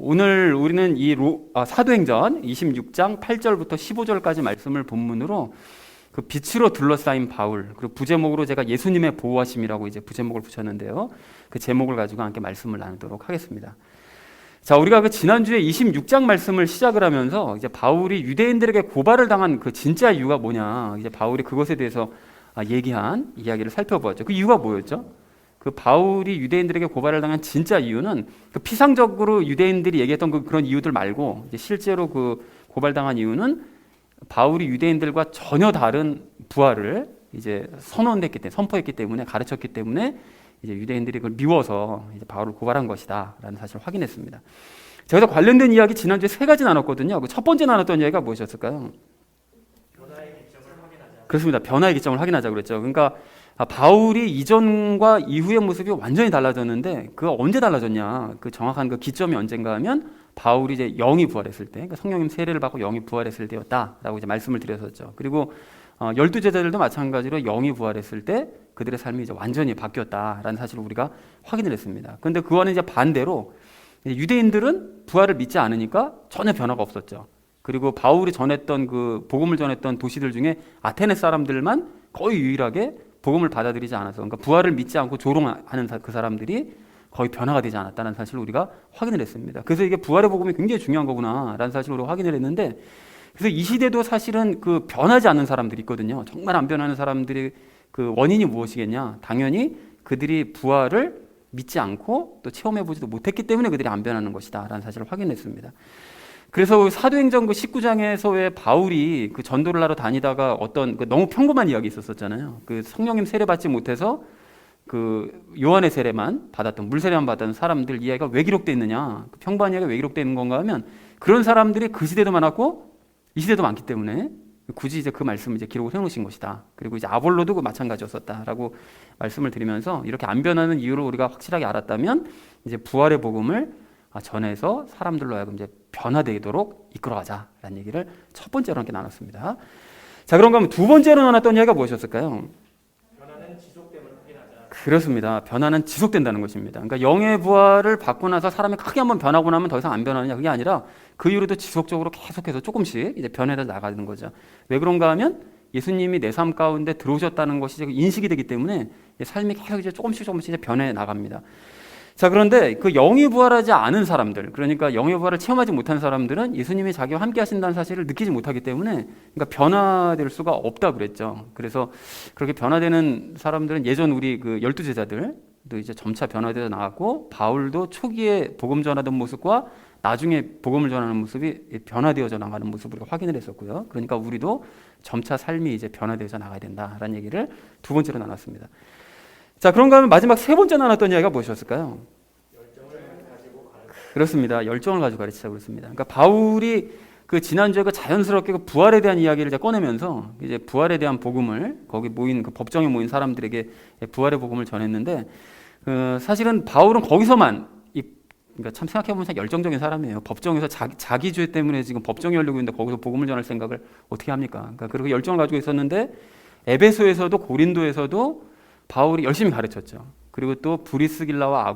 오늘 우리는 사도행전 26장 8절부터 15절까지 말씀을 본문으로 그 빛으로 둘러싸인 바울, 그리고 부제목으로 제가 예수님의 보호하심이라고 이제 부제목을 붙였는데요. 그 제목을 가지고 함께 말씀을 나누도록 하겠습니다. 자, 우리가 그 지난주에 26장 말씀을 시작을 하면서 이제 바울이 유대인들에게 고발을 당한 그 진짜 이유가 뭐냐, 이제 바울이 그것에 대해서 얘기한 이야기를 살펴보았죠. 그 이유가 뭐였죠? 그 바울이 유대인들에게 고발을 당한 진짜 이유는 그 피상적으로 유대인들이 얘기했던 그런 이유들 말고 이제 실제로 그 고발당한 이유는 바울이 유대인들과 전혀 다른 부활을 이제 선포했기 때문에, 가르쳤기 때문에 이제 유대인들이 그걸 미워서 이제 바울을 고발한 것이다라는 사실을 확인했습니다. 제가 관련된 이야기 지난주에 3가지 나눴거든요. 그 첫 번째 나눴던 이야기가 무엇이었을까요? 변화의 기점을 확인하자. 그렇습니다. 변화의 기점을 확인하자 그랬죠. 그러니까 바울이 이전과 이후의 모습이 완전히 달라졌는데 그가 언제 달라졌냐? 그 정확한 그 기점이 언젠가 하면 바울이 이제 영이 부활했을 때, 그러니까 성령님 세례를 받고 영이 부활했을 때였다라고 이제 말씀을 드렸었죠. 그리고 12제자들도 마찬가지로 영이 부활했을 때 그들의 삶이 이제 완전히 바뀌었다라는 사실을 우리가 확인을 했습니다. 그런데 그와는 이제 반대로 유대인들은 부활을 믿지 않으니까 전혀 변화가 없었죠. 그리고 바울이 전했던 그 복음을 전했던 도시들 중에 아테네 사람들만 거의 유일하게 복음을 받아들이지 않아서, 그러니까 부활을 믿지 않고 조롱하는 그 사람들이 거의 변화가 되지 않았다는 사실을 우리가 확인을 했습니다. 그래서 이게 부활의 복음이 굉장히 중요한 거구나라는 사실을 우리가 확인을 했는데, 그래서 이 시대도 사실은 그 변하지 않는 사람들이 있거든요. 정말 안 변하는 사람들이 그 원인이 무엇이겠냐? 당연히 그들이 부활을 믿지 않고 또 체험해보지도 못했기 때문에 그들이 안 변하는 것이다라는 사실을 확인했습니다. 그래서 사도행전 그 19장에서의 바울이 그 전도를 하러 다니다가 어떤 그 너무 평범한 이야기 있었잖아요. 그 성령님 세례 받지 못해서 그 요한의 세례만 받았던, 물 세례만 받았던 사람들 이야기가 왜 기록되어 있느냐? 그 평범한 이야기가 왜 기록되어 있는 건가 하면 그런 사람들이 그 시대도 많았고 이 시대도 많기 때문에 굳이 이제 그 말씀을 이제 기록을 해놓으신 것이다. 그리고 이제 아볼로도 그 마찬가지였었다라고 말씀을 드리면서 이렇게 안 변하는 이유를 우리가 확실하게 알았다면 이제 부활의 복음을 전해서 사람들로 하여금 이제 변화되도록 이끌어가자라는 얘기를 첫 번째로 함께 나눴습니다. 자, 그런가 하면 두 번째로 나눴던 이야기가 무엇이었을까요? 변화는 지속됨을 확인하자. 그렇습니다. 변화는 지속된다는 것입니다. 그러니까 영의 부활을 받고 나서 사람이 크게 한번 변하고 나면 더 이상 안 변하느냐, 그게 아니라 그 이후로도 지속적으로 계속해서 조금씩 이제 변해서 나가는 거죠. 왜 그런가 하면 예수님이 내 삶 가운데 들어오셨다는 것이 인식이 되기 때문에 삶이 계속 이제 조금씩 이제 변해 나갑니다. 자, 그런데 그 영이 부활하지 않은 사람들, 그러니까 영의 부활을 체험하지 못한 사람들은 예수님이 자기와 함께 하신다는 사실을 느끼지 못하기 때문에 그러니까 변화될 수가 없다 그랬죠. 그래서 그렇게 변화되는 사람들은 예전 우리 그 12제자들도 이제 점차 변화되어 나갔고, 바울도 초기에 복음 전하던 모습과 나중에 복음을 전하는 모습이 변화되어져 나가는 모습을 확인을 했었고요. 그러니까 우리도 점차 삶이 이제 변화되어져 나가야 된다라는 얘기를 두 번째로 나눴습니다. 자, 그런가 하면 마지막 세 번째 나눴던 이야기가 무엇이었을까요? 열정을 가지고 가르쳐. 그렇습니다. 열정을 가지고 가르치자고 그랬습니다. 그러니까 바울이 그 지난주에 그 자연스럽게 그 부활에 대한 이야기를 이제 꺼내면서 이제 부활에 대한 복음을 거기 모인 그 법정에 모인 사람들에게 부활의 복음을 전했는데, 사실은 바울은 거기서만 그러니까 참 생각해보면 참 열정적인 사람이에요. 법정에서 자기 죄 때문에 지금 법정이 열리고 있는데 거기서 복음을 전할 생각을 어떻게 합니까? 그러니까 그렇게 열정을 가지고 있었는데 에베소에서도 고린도에서도 바울이 열심히 가르쳤죠. 그리고 또 브리스길라와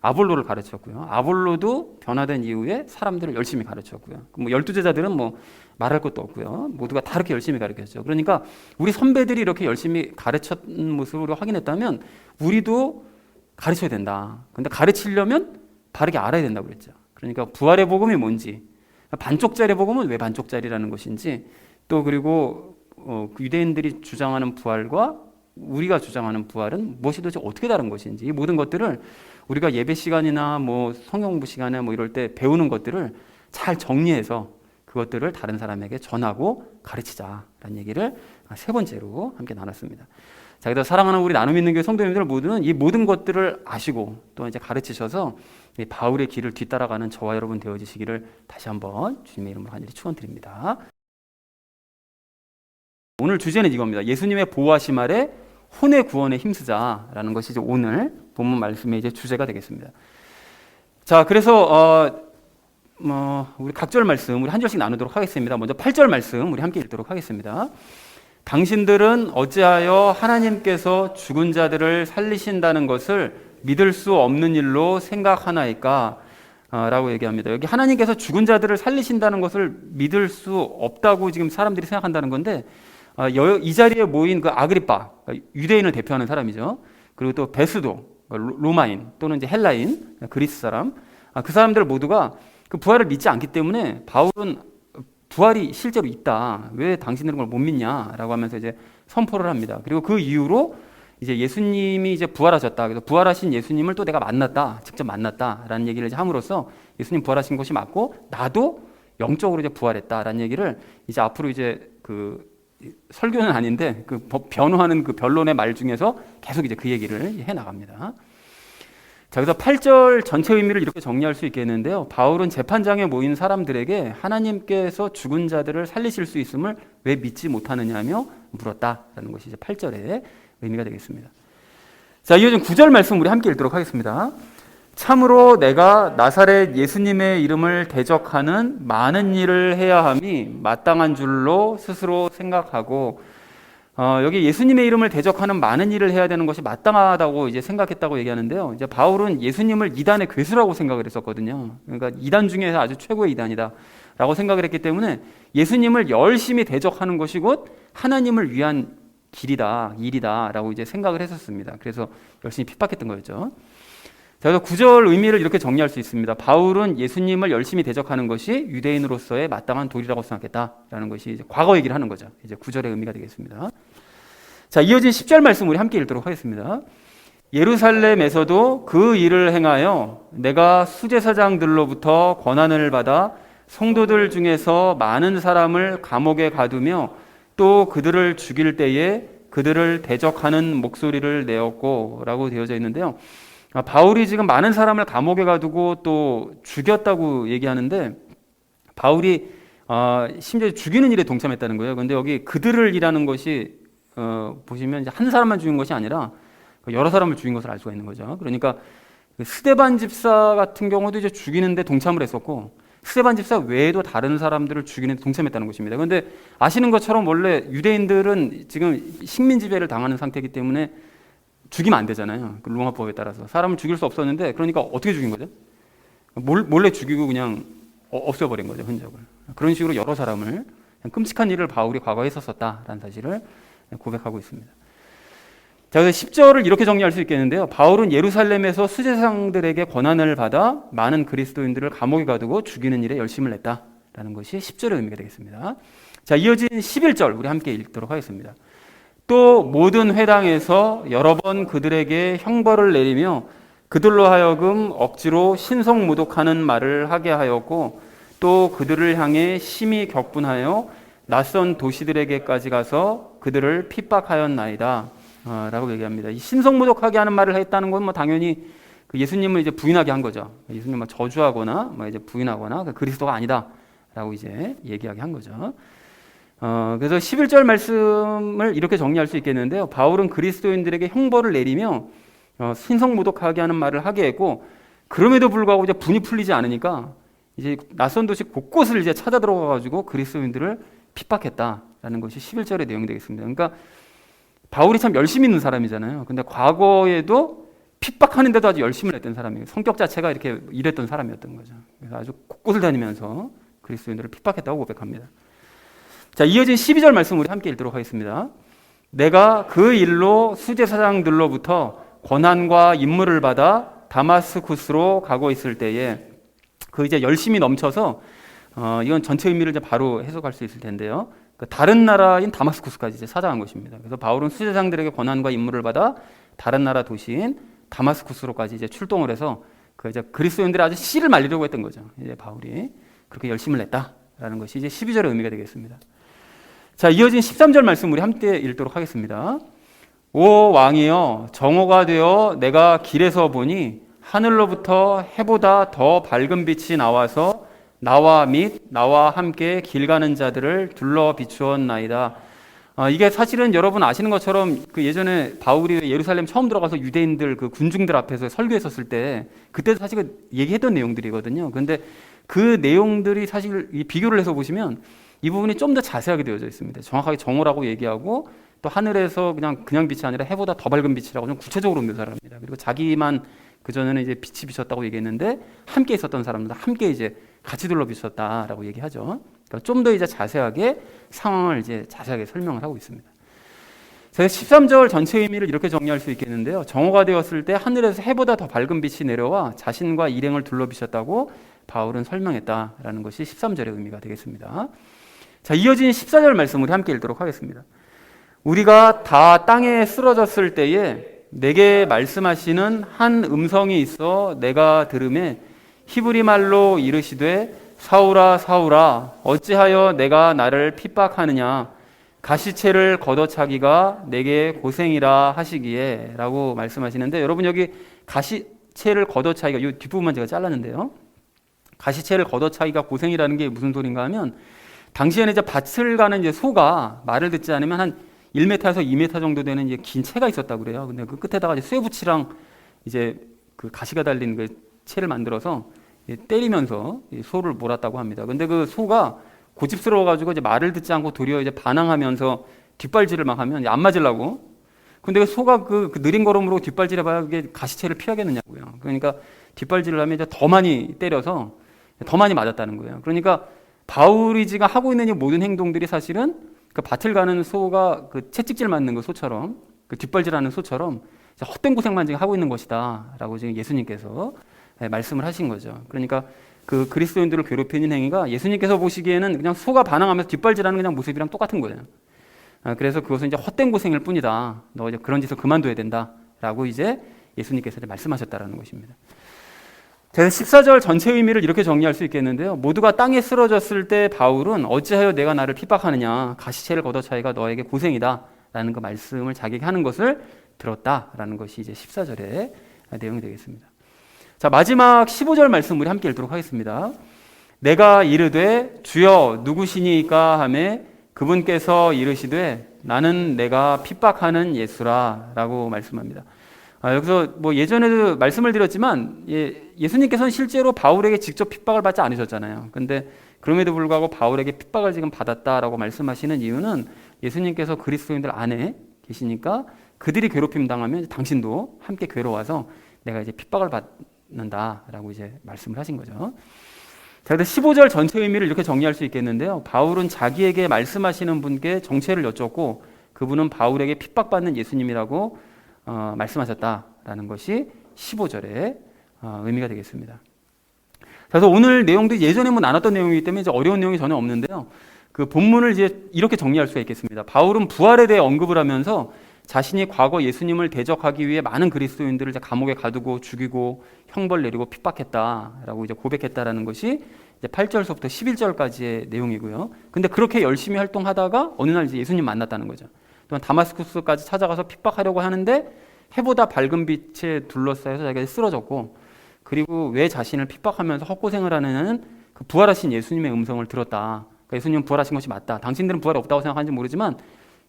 아볼로를 가르쳤고요. 아볼로도 변화된 이후에 사람들을 열심히 가르쳤고요. 뭐 12제자들은 뭐 말할 것도 없고요. 모두가 다 이렇게 열심히 가르쳤죠. 그러니까 우리 선배들이 이렇게 열심히 가르쳤던 모습을 확인했다면 우리도 가르쳐야 된다. 근데 가르치려면 바르게 알아야 된다고 그랬죠. 그러니까 부활의 복음이 뭔지, 반쪽짜리 복음은 왜 반쪽짜리라는 것인지, 또 그리고 유대인들이 주장하는 부활과 우리가 주장하는 부활은 무엇이 도대체 어떻게 다른 것인지, 이 모든 것들을 우리가 예배 시간이나 뭐 성경 공부 시간에 뭐 이럴 때 배우는 것들을 잘 정리해서 그것들을 다른 사람에게 전하고 가르치자라는 얘기를 세 번째로 함께 나눴습니다. 자, 그래서 사랑하는 우리 나눔 있는 교회 성도님들 모두는 이 모든 것들을 아시고 또 이제 가르치셔서 이 바울의 길을 뒤따라가는 저와 여러분 되어지시기를 다시 한번 주님의 이름으로 간절히 축원드립니다. 오늘 주제는 이겁니다. 예수님의 보호하심 아래 혼의 구원에 힘쓰자라는 것이 이제 오늘 본문 말씀의 이제 주제가 되겠습니다. 자, 그래서 우리 각절 말씀 우리 한 절씩 나누도록 하겠습니다. 먼저 8절 말씀 우리 함께 읽도록 하겠습니다. 당신들은 어찌하여 하나님께서 죽은 자들을 살리신다는 것을 믿을 수 없는 일로 생각하나이까? 라고 얘기합니다. 여기 하나님께서 죽은 자들을 살리신다는 것을 믿을 수 없다고 지금 사람들이 생각한다는 건데, 이 자리에 모인 그 아그리파, 유대인을 대표하는 사람이죠. 그리고 또 베스도, 로마인 또는 이제 헬라인, 그리스 사람, 그 사람들 모두가 그 부활을 믿지 않기 때문에 바울은 부활이 실제로 있다. 왜 당신들은 그걸 못 믿냐라고 하면서 이제 선포를 합니다. 그리고 그 이후로 이제 예수님이 이제 부활하셨다. 그래서 부활하신 예수님을 또 내가 만났다. 직접 만났다라는 얘기를 이제 함으로써 예수님 부활하신 것이 맞고 나도 영적으로 이제 부활했다라는 얘기를 이제 앞으로 이제 그 설교는 아닌데 그 변호하는 그 변론의 말 중에서 계속 이제 그 얘기를 해 나갑니다. 자, 그래서 8절 전체 의미를 이렇게 정리할 수 있겠는데요. 바울은 재판장에 모인 사람들에게 하나님께서 죽은 자들을 살리실 수 있음을 왜 믿지 못하느냐며 물었다라는 것이 이제 8절의 의미가 되겠습니다. 자, 이어진 9절 말씀 우리 함께 읽도록 하겠습니다. 참으로 내가 나사렛 예수님의 이름을 대적하는 많은 일을 해야 함이 마땅한 줄로 스스로 생각하고, 여기 예수님의 이름을 대적하는 많은 일을 해야 되는 것이 마땅하다고 이제 생각했다고 얘기하는데요. 이제 바울은 예수님을 이단의 괴수라고 생각을 했었거든요. 그러니까 이단 중에서 아주 최고의 이단이다라고 생각을 했기 때문에 예수님을 열심히 대적하는 것이 곧 하나님을 위한 길이다, 일이다라고 이제 생각을 했었습니다. 그래서 열심히 핍박했던 거였죠. 자, 그래서 9절 의미를 이렇게 정리할 수 있습니다. 바울은 예수님을 열심히 대적하는 것이 유대인으로서의 마땅한 도리라고 생각했다라는 것이 이제 과거 얘기를 하는 거죠. 이제 9절의 의미가 되겠습니다. 자, 이어진 10절 말씀 우리 함께 읽도록 하겠습니다. 예루살렘에서도 그 일을 행하여 내가 수제사장들로부터 권한을 받아 성도들 중에서 많은 사람을 감옥에 가두며 또 그들을 죽일 때에 그들을 대적하는 목소리를 내었고 라고 되어져 있는데요. 바울이 지금 많은 사람을 감옥에 가두고 또 죽였다고 얘기하는데 바울이 심지어 죽이는 일에 동참했다는 거예요. 그런데 여기 그들을 이라는 것이 보시면 이제 한 사람만 죽인 것이 아니라 여러 사람을 죽인 것을 알 수가 있는 거죠. 그러니까 스데반 집사 같은 경우도 이제 죽이는데 동참을 했었고 스데반 집사 외에도 다른 사람들을 죽이는 데 동참했다는 것입니다. 그런데 아시는 것처럼 원래 유대인들은 지금 식민 지배를 당하는 상태이기 때문에 죽이면 안 되잖아요. 그 로마법에 따라서 사람을 죽일 수 없었는데 그러니까 어떻게 죽인 거죠? 몰래 죽이고 그냥 없애버린 거죠, 흔적을. 그런 식으로 여러 사람을 끔찍한 일을 바울이 과거에 했었다라는 사실을 고백하고 있습니다. 자, 그래서 10절을 이렇게 정리할 수 있겠는데요. 바울은 예루살렘에서 수제사장들에게 권한을 받아 많은 그리스도인들을 감옥에 가두고 죽이는 일에 열심을 냈다라는 것이 10절의 의미가 되겠습니다. 자, 이어진 11절 우리 함께 읽도록 하겠습니다. 또 모든 회당에서 여러 번 그들에게 형벌을 내리며 그들로 하여금 억지로 신성모독하는 말을 하게 하였고 또 그들을 향해 심히 격분하여 낯선 도시들에게까지 가서 그들을 핍박하였나이다 라고 얘기합니다. 이 신성모독하게 하는 말을 했다는 건 뭐 당연히 그 예수님을 이제 부인하게 한 거죠. 예수님을 저주하거나 뭐 이제 부인하거나 그리스도가 아니다라고 이제 얘기하게 한 거죠. 그래서 11절 말씀을 이렇게 정리할 수 있겠는데요. 바울은 그리스도인들에게 형벌을 내리며 신성모독하게 하는 말을 하게 했고 그럼에도 불구하고 이제 분이 풀리지 않으니까 이제 낯선 도시 곳곳을 이제 찾아 들어가 가지고 그리스도인들을 핍박했다라는 것이 11절의 내용이 되겠습니다. 그러니까 바울이 참 열심히 있는 사람이잖아요. 근데 과거에도 핍박하는데도 아주 열심을 했던 사람이에요. 성격 자체가 이렇게 이랬던 사람이었던 거죠. 그래서 아주 곳곳을 다니면서 그리스도인들을 핍박했다고 고백합니다. 자, 이어진 12절 말씀 우리 함께 읽도록 하겠습니다. 내가 그 일로 수제사장들로부터 권한과 임무를 받아 다마스쿠스로 가고 있을 때에 그 이제 열심히 넘쳐서 이건 전체 의미를 이제 바로 해석할 수 있을 텐데요. 그 다른 나라인 다마스쿠스까지 이제 사장한 것입니다. 그래서 바울은 수제사장들에게 권한과 임무를 받아 다른 나라 도시인 다마스쿠스로까지 이제 출동을 해서 그 이제 그리스도인들이 아주 씨를 말리려고 했던 거죠. 이제 바울이 그렇게 열심을 냈다라는 것이 이제 12절의 의미가 되겠습니다. 자, 이어진 13절 말씀 우리 함께 읽도록 하겠습니다. 오 왕이여 정오가 되어 내가 길에서 보니 하늘로부터 해보다 더 밝은 빛이 나와서 나와 및 나와 함께 길 가는 자들을 둘러 비추었나이다. 이게 사실은 여러분 아시는 것처럼 그 예전에 바울이 예루살렘 처음 들어가서 유대인들 그 군중들 앞에서 설교했었을 때 그때 사실 얘기했던 내용들이거든요. 그런데 그 내용들이 사실 비교를 해서 보시면 이 부분이 좀 더 자세하게 되어져 있습니다. 정확하게 정오라고 얘기하고 또 하늘에서 그냥 빛이 아니라 해보다 더 밝은 빛이라고 좀 구체적으로 묘사를 합니다. 그리고 자기만 그전에는 이제 빛이 비쳤다고 얘기했는데 함께 있었던 사람들 함께 이제 같이 둘러 비쳤다라고 얘기하죠. 그러니까 좀 더 이제 자세하게 상황을 이제 자세하게 설명을 하고 있습니다. 13절 전체 의미를 이렇게 정리할 수 있겠는데요. 정오가 되었을 때 하늘에서 해보다 더 밝은 빛이 내려와 자신과 일행을 둘러 비쳤다고 바울은 설명했다라는 것이 13절의 의미가 되겠습니다. 자, 이어진 14절 말씀 우리 함께 읽도록 하겠습니다. 우리가 다 땅에 쓰러졌을 때에 내게 말씀하시는 한 음성이 있어 내가 들음에 히브리 말로 이르시되 사울아 사울아 어찌하여 내가 나를 핍박하느냐 가시채를 걷어차기가 내게 고생이라 하시기에 라고 말씀하시는데, 여러분 여기 가시채를 걷어차기가 이 뒷부분만 제가 잘랐는데요, 가시채를 걷어차기가 고생이라는 게 무슨 소린가 하면 당시에는 이제 밭을 가는 이제 소가 말을 듣지 않으면 한 1m에서 2m 정도 되는 이제 긴 채가 있었다고 그래요. 근데 그 끝에다가 이제 쇠붙이랑 이제 그 가시가 달린 그 채를 만들어서 때리면서 소를 몰았다고 합니다. 근데 그 소가 고집스러워가지고 이제 말을 듣지 않고 도리어 이제 반항하면서 뒷발질을 막 하면 안 맞으려고. 근데 그 소가 그 느린 걸음으로 뒷발질 해봐야 그게 가시채를 피하겠느냐고요. 그러니까 뒷발질을 하면 이제 더 많이 때려서 더 많이 맞았다는 거예요. 그러니까 바울이 지금 하고 있는 이 모든 행동들이 사실은 그 밭을 가는 소가 그 채찍질 맞는 그 소처럼, 그 뒷발질하는 소처럼 헛된 고생만 지금 하고 있는 것이다라고 지금 예수님께서 말씀을 하신 거죠. 그러니까 그 그리스도인들을 괴롭히는 행위가 예수님께서 보시기에는 그냥 소가 반항하면서 뒷발질하는 그냥 모습이랑 똑같은 거예요. 그래서 그것은 이제 헛된 고생일 뿐이다. 너 이제 그런 짓을 그만둬야 된다라고 이제 예수님께서 말씀하셨다라는 것입니다. 그래서 14절 전체 의미를 이렇게 정리할 수 있겠는데요. 모두가 땅에 쓰러졌을 때 바울은 어찌하여 내가 나를 핍박하느냐 가시채를 걷어차기가 너에게 고생이다 라는 그 말씀을 자기에게 하는 것을 들었다라는 것이 이제 14절의 내용이 되겠습니다. 자, 마지막 15절 말씀 우리 함께 읽도록 하겠습니다. 내가 이르되 주여 누구시니까 하매 그분께서 이르시되 나는 내가 핍박하는 예수라 라고 말씀합니다. 여기서 뭐 예전에도 말씀을 드렸지만 예수님께서는 실제로 바울에게 직접 핍박을 받지 않으셨잖아요. 근데 그럼에도 불구하고 바울에게 핍박을 지금 받았다라고 말씀하시는 이유는 예수님께서 그리스도인들 안에 계시니까 그들이 괴롭힘 당하면 당신도 함께 괴로워서 내가 이제 핍박을 받는다라고 이제 말씀을 하신 거죠. 자, 그래서 15절 전체 의미를 이렇게 정리할 수 있겠는데요. 바울은 자기에게 말씀하시는 분께 정체를 여쭙고 그분은 바울에게 핍박받는 예수님이라고 말씀하셨다라는 것이 15절의 의미가 되겠습니다. 그래서 오늘 내용도 예전에 뭐 나눴던 내용이기 때문에 이제 어려운 내용이 전혀 없는데요. 그 본문을 이제 이렇게 정리할 수가 있겠습니다. 바울은 부활에 대해 언급을 하면서 자신이 과거 예수님을 대적하기 위해 많은 그리스도인들을 이제 감옥에 가두고 죽이고 형벌 내리고 핍박했다라고 이제 고백했다라는 것이 이제 8절서부터 11절까지의 내용이고요. 근데 그렇게 열심히 활동하다가 어느 날 이제 예수님 만났다는 거죠. 또한 다마스쿠스까지 찾아가서 핍박하려고 하는데 해보다 밝은 빛에 둘러싸여서 자기가 쓰러졌고, 그리고 왜 자신을 핍박하면서 헛고생을 하는 그 부활하신 예수님의 음성을 들었다. 그러니까 예수님은 부활하신 것이 맞다. 당신들은 부활이 없다고 생각하는지 모르지만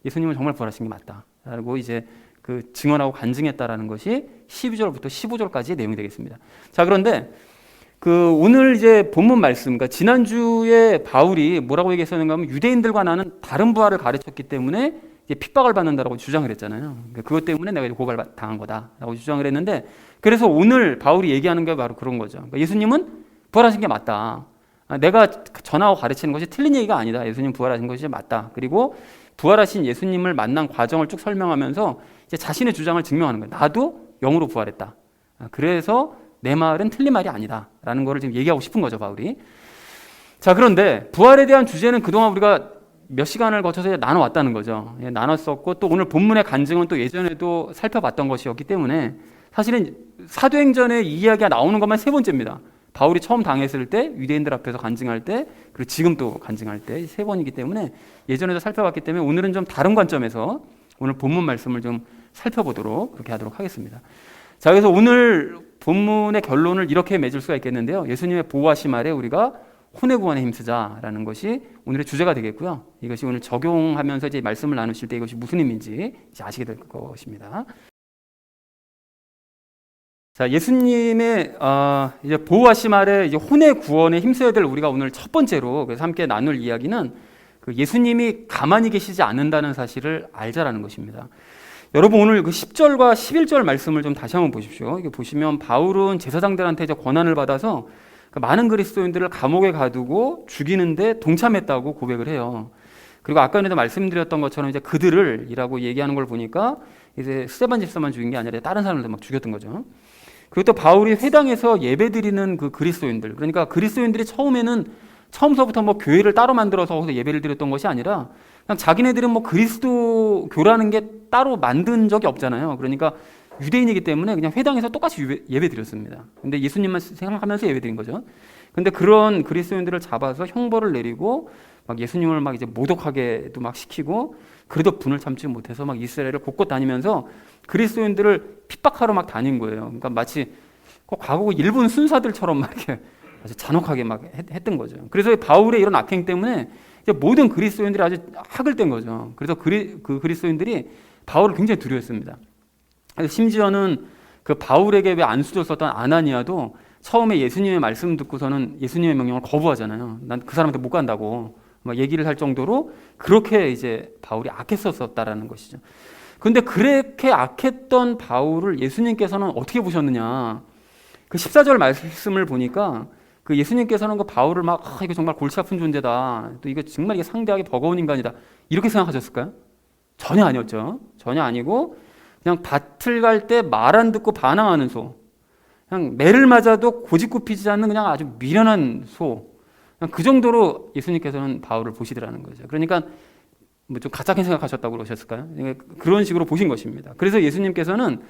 예수님은 정말 부활하신 게 맞다. 라고 이제 그 증언하고 간증했다라는 것이 12절부터 15절까지의 내용이 되겠습니다. 자, 그런데 그 오늘 이제 본문 말씀, 그러니까 지난주에 바울이 뭐라고 얘기했었는가 하면 유대인들과 나는 다른 부활을 가르쳤기 때문에 이제 핍박을 받는다라고 주장을 했잖아요. 그러니까 그것 때문에 내가 고발 당한 거다라고 주장을 했는데, 그래서 오늘 바울이 얘기하는 게 바로 그런 거죠. 그러니까 예수님은 부활하신 게 맞다. 내가 전하고 가르치는 것이 틀린 얘기가 아니다. 예수님 부활하신 것이 맞다. 그리고 부활하신 예수님을 만난 과정을 쭉 설명하면서 이제 자신의 주장을 증명하는 거예요. 나도 영으로 부활했다. 그래서 내 말은 틀린 말이 아니다. 라는 거를 지금 얘기하고 싶은 거죠, 바울이. 자, 그런데 부활에 대한 주제는 그동안 우리가 몇 시간을 거쳐서 나눠왔다는 거죠. 나눴었고 또 오늘 본문의 간증은 또 예전에도 살펴봤던 것이었기 때문에 사실은 사도행전에 이 이야기가 나오는 것만 세 번째입니다. 바울이 처음 당했을 때, 유대인들 앞에서 간증할 때, 그리고 지금 또 간증할 때 세 번이기 때문에 예전에도 살펴봤기 때문에 오늘은 좀 다른 관점에서 오늘 본문 말씀을 좀 살펴보도록 그렇게 하도록 하겠습니다. 자, 그래서 오늘 본문의 결론을 이렇게 맺을 수가 있겠는데요. 예수님의 보호하심 아래 우리가 혼의 구원에 힘쓰자라는 것이 오늘의 주제가 되겠고요. 이것이 오늘 적용하면서 이제 말씀을 나누실 때 이것이 무슨 의미인지 이제 아시게 될 것입니다. 자, 예수님의 이제 보호하심 아래 이제 혼의 구원에 힘써야 될 우리가 오늘 첫 번째로 그래서 함께 나눌 이야기는 그 예수님이 가만히 계시지 않는다는 사실을 알자라는 것입니다. 여러분 오늘 그 10절과 11절 말씀을 좀 다시 한번 보십시오. 이게 보시면 바울은 제사장들한테 이제 권한을 받아서 그 많은 그리스도인들을 감옥에 가두고 죽이는데 동참했다고 고백을 해요. 그리고 아까 전에도 말씀드렸던 것처럼 이제 그들을이라고 얘기하는 걸 보니까 이제 스데반 집사만 죽인 게 아니라 다른 사람들도 막 죽였던 거죠. 그리고 또 바울이 회당에서 예배드리는 그 그리스도인들, 그러니까 그리스도인들이 처음서부터 뭐 교회를 따로 만들어서 거기서 예배를 드렸던 것이 아니라 그냥 자기네들은 뭐 그리스도교라는 게 따로 만든 적이 없잖아요. 그러니까 유대인이기 때문에 그냥 회당에서 똑같이 예배 드렸습니다. 근데 예수님만 생각하면서 예배 드린 거죠. 근데 그런 그리스도인들을 잡아서 형벌을 내리고 막 예수님을 막 이제 모독하게도 막 시키고, 그래도 분을 참지 못해서 막 이스라엘을 곳곳 다니면서 그리스도인들을 핍박하러 막 다닌 거예요. 그러니까 마치 과거 일본 순사들처럼 막 이렇게 아주 잔혹하게 막 했던 거죠. 그래서 바울의 이런 악행 때문에 이제 모든 그리스도인들이 아주 학을 뗀 거죠. 그래서 그 그리스도인들이 바울을 굉장히 두려워했습니다. 그래서 심지어는 그 바울에게 왜 안수를 썼던 아나니아도 처음에 예수님의 말씀 듣고서는 예수님의 명령을 거부하잖아요. 난 그 사람한테 못 간다고 막 얘기를 할 정도로 그렇게 이제 바울이 악했었다라는 것이죠. 그런데 그렇게 악했던 바울을 예수님께서는 어떻게 보셨느냐? 그 14절 말씀을 보니까 그 예수님께서는 그 바울을 막 이거 정말 골치 아픈 존재다, 또 이거 정말 이게 상대하기 버거운 인간이다, 이렇게 생각하셨을까요? 전혀 아니었죠. 전혀 아니고 그냥 밭을 갈 때 말 안 듣고 반항하는 소, 그냥 매를 맞아도 고집 굽히지 않는 그냥 아주 미련한 소, 그냥 그 정도로 예수님께서는 바울을 보시더라는 거죠. 그러니까 뭐 좀 가짜게 생각하셨다고 그러셨을까요? 그런 식으로 보신 것입니다. 그래서 예수님께서는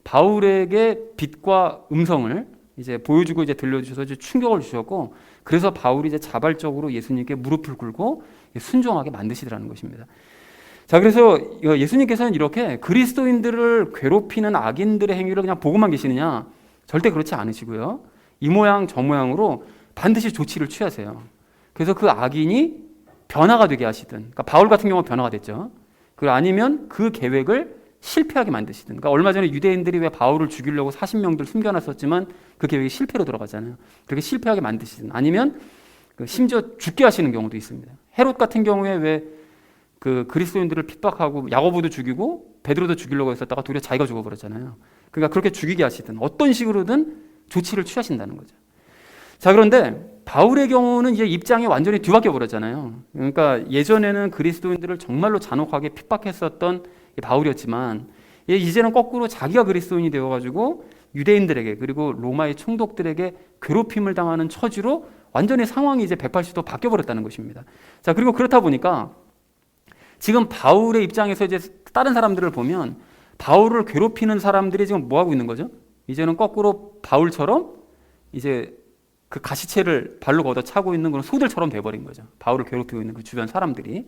바울에게 빛과 음성을 이제 보여주고 이제 들려주셔서 이제 충격을 주셨고, 그래서 바울이 이제 자발적으로 예수님께 무릎을 꿇고 순종하게 만드시더라는 것입니다. 자, 그래서 예수님께서는 이렇게 그리스도인들을 괴롭히는 악인들의 행위를 그냥 보고만 계시느냐? 절대 그렇지 않으시고요. 이 모양 저 모양으로 반드시 조치를 취하세요. 그래서 그 악인이 변화가 되게 하시든, 그러니까 바울 같은 경우는 변화가 됐죠. 그리고 아니면 그 계획을 실패하게 만드시든. 그러니까 얼마 전에 유대인들이 왜 바울을 죽이려고 40명들 숨겨놨었지만 그 계획이 실패로 들어가잖아요. 그렇게 실패하게 만드시든, 아니면 심지어 죽게 하시는 경우도 있습니다. 헤롯 같은 경우에 왜 그 그리스도인들을 핍박하고 야고보도 죽이고 베드로도 죽이려고 했었다가 도리어 자기가 죽어버렸잖아요. 그러니까 그렇게 죽이게 하시든 어떤 식으로든 조치를 취하신다는 거죠. 자, 그런데 바울의 경우는 이제 입장이 완전히 뒤바뀌어 버렸잖아요. 그러니까 예전에는 그리스도인들을 정말로 잔혹하게 핍박했었던 바울이었지만 이제는 거꾸로 자기가 그리스도인이 되어가지고 유대인들에게 그리고 로마의 총독들에게 괴롭힘을 당하는 처지로 완전히 상황이 이제 180도 바뀌어 버렸다는 것입니다. 자, 그리고 그렇다 보니까 지금 바울의 입장에서 이제 다른 사람들을 보면 바울을 괴롭히는 사람들이 지금 뭐 하고 있는 거죠? 이제는 거꾸로 바울처럼 이제 그 가시채를 발로 걷어 차고 있는 그런 소들처럼 돼버린 거죠. 바울을 괴롭히고 있는 그 주변 사람들이.